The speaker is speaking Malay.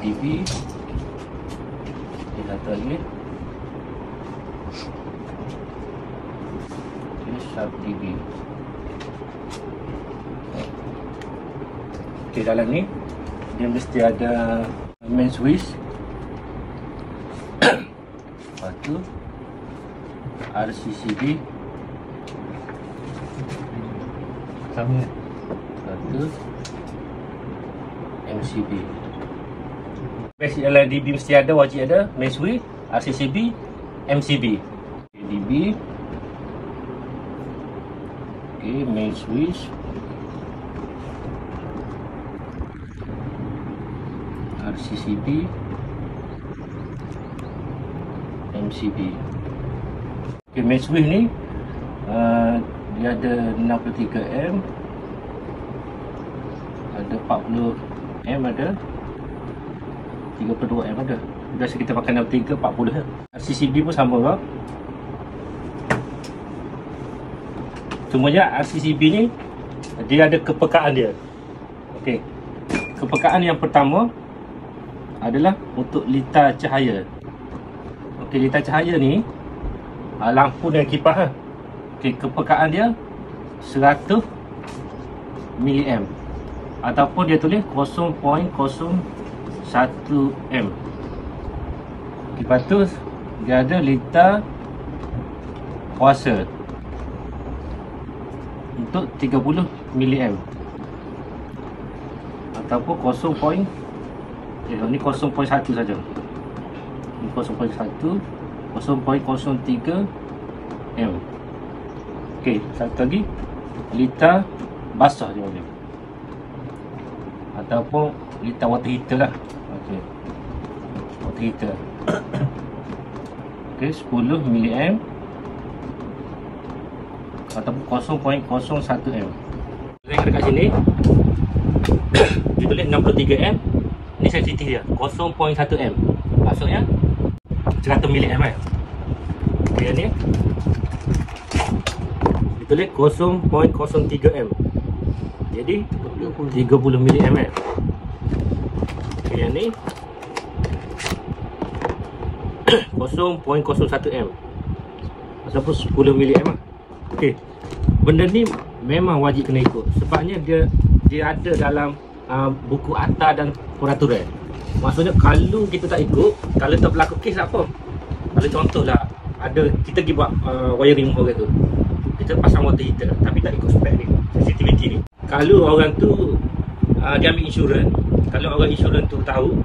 dB. Okay, satu lagi. Okay, sub dB. Okay, dalam ni dia mesti ada main switch. Lepas tu RCCB sama. Satu MCB. Basic dalam DB mesti ada, wajib ada main switch, RCCB, MCB. Okay, DB. Okay, main switch, RCCB, MCB. Okay, main switch ni dia ada 63M, ada 40M, ada 32M ada. Biasa kita pakai 63, 40 lah. RCCB pun sama lah. Cumanya RCCB ni dia ada kepekaan dia. Okey. Kepekaan yang pertama adalah untuk litar cahaya. Okey, litar cahaya ni lampu dan kipas lah. Okey, kepekaan dia 100 mA ataupun dia tulis 0.01 M. Lepas tu dia ada litar kuasa untuk 30 mA ataupun 0.1 saja. Ini 0.1, 0.03 M. Okey, satu lagi litar basah dia boleh, ataupun litar water heater lah. Okey, water heater. Okey, 10 mA ataupun 0.01 M. Yang dekat sini dia tulis 63M. Ni sensitif dia 0.1 M, maksudnya 100 mA kan. Okey, ni ditulis 0.03 M, jadi 30 mA. Okey, yang ni 0.01 M ataupun 10 mA. Okey, benda ni memang wajib kena ikut, sebabnya dia ada dalam buku ATA dan peraturan. Maksudnya kalau kita tak ikut, kalau tak berlaku kes apa, kalau contohlah ada kita pergi buat wiring orang tu, kita pasang water heater tapi tak ikut spek ni, sensitivity ni. Kalau orang tu dia ambil insurans, kalau orang insurans tu tahu,